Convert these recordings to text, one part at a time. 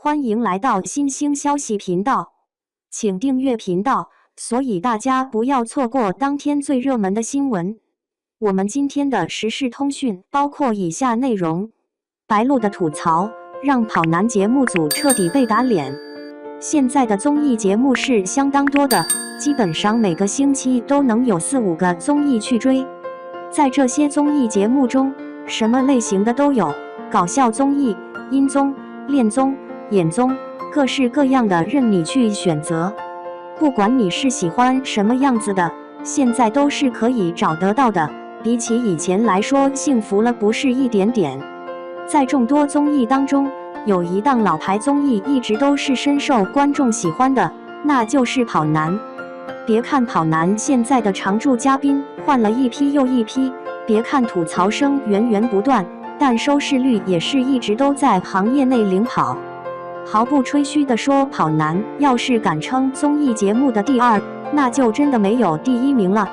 欢迎来到新兴消息频道，请订阅频道，所以大家不要错过当天最热门的新闻。我们今天的时事通讯包括以下内容：白鹿的吐槽让跑男节目组彻底被打脸。现在的综艺节目是相当多的，基本上每个星期都能有4、5个综艺去追。在这些综艺节目中，什么类型的都有，搞笑综艺、音综、恋综、演综，各式各样的任你去选择。不管你是喜欢什么样子的，现在都是可以找得到的，比起以前来说幸福了不是一点点。在众多综艺当中，有一档老牌综艺一直都是深受观众喜欢的，那就是跑男。别看跑男现在的常驻嘉宾换了一批又一批，别看吐槽声源源不断，但收视率也是一直都在行业内领跑。毫不吹嘘地说，跑男要是敢称综艺节目的第2，那就真的没有第1名了。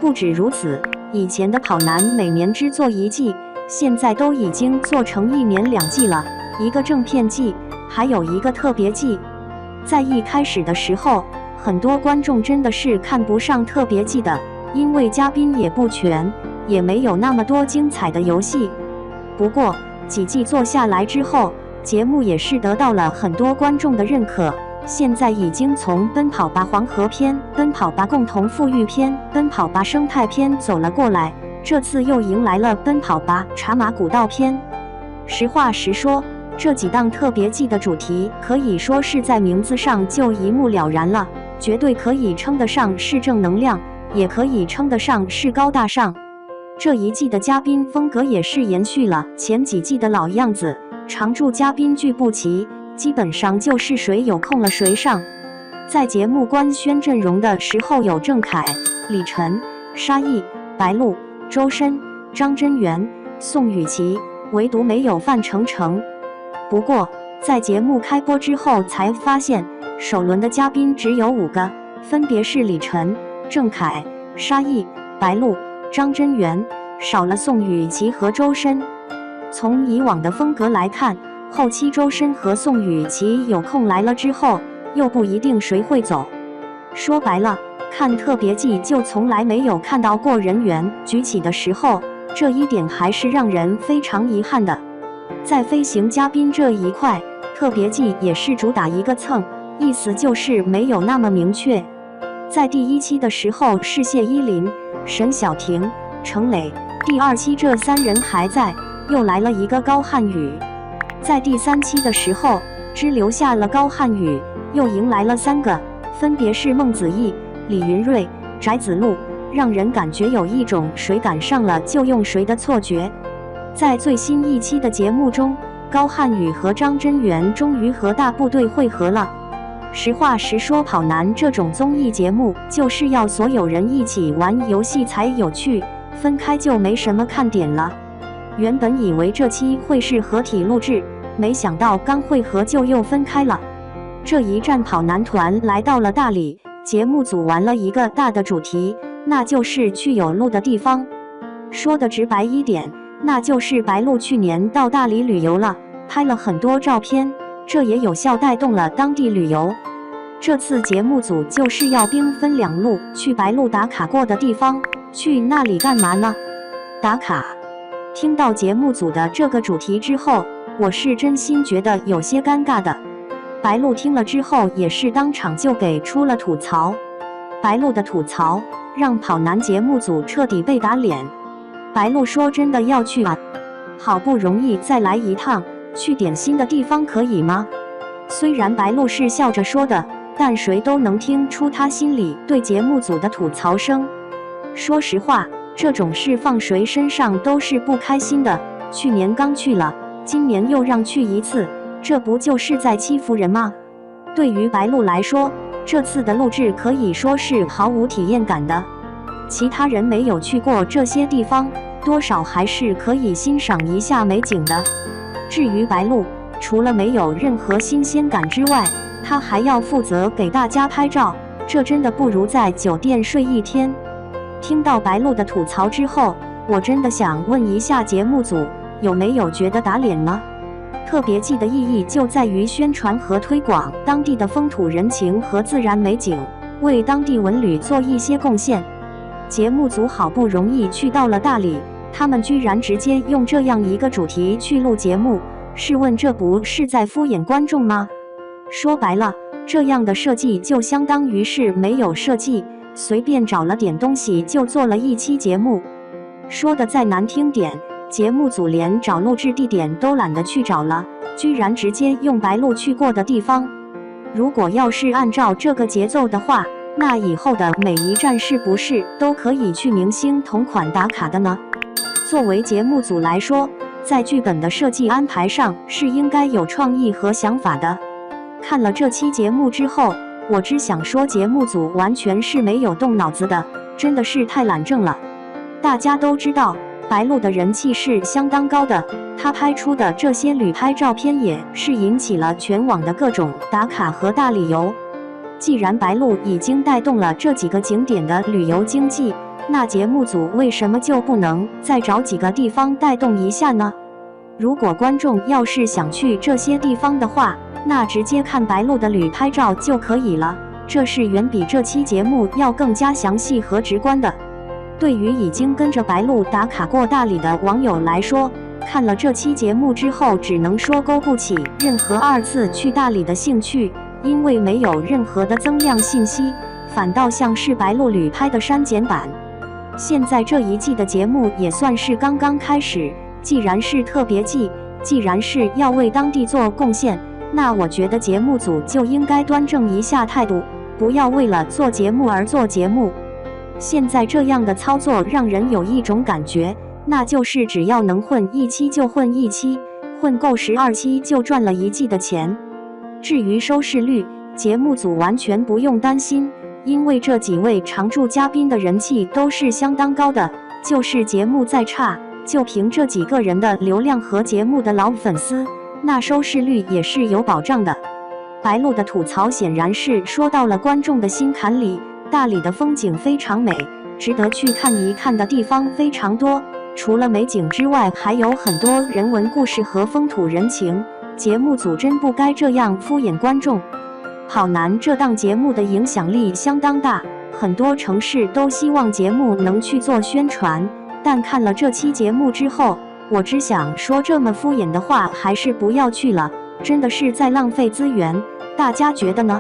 不止如此，以前的跑男每年只做1季，现在都已经做成1年2季了，一个正片季，还有一个特别季。在一开始的时候，很多观众真的是看不上特别季的，因为嘉宾也不全，也没有那么多精彩的游戏。不过几季做下来之后，节目也是得到了很多观众的认可，现在已经从奔跑吧黄河篇、奔跑吧共同富裕篇、奔跑吧生态篇走了过来，这次又迎来了奔跑吧茶马古道篇。实话实说，这几档特别季的主题可以说是在名字上就一目了然了，绝对可以称得上是正能量，也可以称得上是高大上。这一季的嘉宾风格也是延续了前几季的老样子，常驻嘉宾聚不齐，基本上就是谁有空了谁上。在节目官宣阵容的时候有郑恺、李晨、沙溢、白鹿、周深、张真源、宋雨琦，唯独没有范丞丞。不过在节目开播之后才发现，首轮的嘉宾只有5个，分别是李晨、郑恺、沙溢、白鹿、张真源，少了宋雨琦和周深。从以往的风格来看，后期周深和宋雨琦有空来了之后，又不一定谁会走。说白了，看特别季就从来没有看到过人员举起的时候，这一点还是让人非常遗憾的。在飞行嘉宾这一块，特别季也是主打一个蹭，意思就是没有那么明确。在第1期的时候是谢依霖、沈小婷、程磊，第2期这3人还在，又来了一个高瀚宇。在第3期的时候，只留下了高瀚宇，又迎来了3个，分别是孟子义、李云瑞、翟子路，让人感觉有一种谁赶上了就用谁的错觉。在最新一期的节目中，高瀚宇和张真源终于和大部队会合了。实话实说，跑男这种综艺节目就是要所有人一起玩游戏才有趣，分开就没什么看点了。原本以为这期会是合体录制，没想到刚会合就又分开了。这一站跑男团来到了大理，节目组玩了一个大的主题，那就是去有鹿的地方。说的直白一点，那就是白鹿去年到大理旅游了，拍了很多照片，这也有效带动了当地旅游。这次节目组就是要兵分2路，去白鹿打卡过的地方。去那里干嘛呢？打卡。听到节目组的这个主题之后，我是真心觉得有些尴尬的。白鹿听了之后也是当场就给出了吐槽。白鹿的吐槽让跑男节目组彻底被打脸。白鹿说真的要去啊？好不容易再来一趟，去点新的地方可以吗？虽然白鹿是笑着说的，但谁都能听出他心里对节目组的吐槽声。说实话，这种事放谁身上都是不开心的。去年刚去了，今年又让去一次，这不就是在欺负人吗？对于白鹿来说，这次的录制可以说是毫无体验感的。其他人没有去过这些地方，多少还是可以欣赏一下美景的。至于白鹿，除了没有任何新鲜感之外，他还要负责给大家拍照，这真的不如在酒店睡1天。听到白鹿的吐槽之后，我真的想问一下节目组，有没有觉得打脸呢？特别季的意义就在于宣传和推广当地的风土人情和自然美景，为当地文旅做一些贡献。节目组好不容易去到了大理，他们居然直接用这样一个主题去录节目，试问这不是在敷衍观众吗？说白了，这样的设计就相当于是没有设计，随便找了点东西就做了一期节目。说的再难听点，节目组连找录制地点都懒得去找了，居然直接用白鹿去过的地方。如果要是按照这个节奏的话，那以后的每一站是不是都可以去明星同款打卡的呢？作为节目组来说，在剧本的设计安排上是应该有创意和想法的。看了这期节目之后，我只想说节目组完全是没有动脑子的，真的是太懒政了。大家都知道白鹿的人气是相当高的，他拍出的这些旅拍照片也是引起了全网的各种打卡和大理由。既然白鹿已经带动了这几个景点的旅游经济，那节目组为什么就不能再找几个地方带动一下呢？如果观众要是想去这些地方的话，那直接看白鹿的旅拍照就可以了，这是远比这期节目要更加详细和直观的。对于已经跟着白鹿打卡过大理的网友来说，看了这期节目之后，只能说勾不起任何二次去大理的兴趣，因为没有任何的增量信息，反倒像是白鹿旅拍的删减版。现在这一季的节目也算是刚刚开始，既然是特别季，既然是要为当地做贡献，那我觉得节目组就应该端正一下态度，不要为了做节目而做节目。现在这样的操作让人有一种感觉，那就是只要能混一期就混一期，混够12期就赚了一季的钱。至于收视率，节目组完全不用担心，因为这几位常驻嘉宾的人气都是相当高的，就是节目再差，就凭这几个人的流量和节目的老粉丝，那收视率也是有保障的。白鹿的吐槽显然是说到了观众的心坎里，大理的风景非常美，值得去看一看的地方非常多，除了美景之外，还有很多人文故事和风土人情。节目组真不该这样敷衍观众。跑男这档节目的影响力相当大，很多城市都希望节目能去做宣传，但看了这期节目之后，我只想说这么敷衍的话还是不要去了，真的是在浪费资源，大家觉得呢？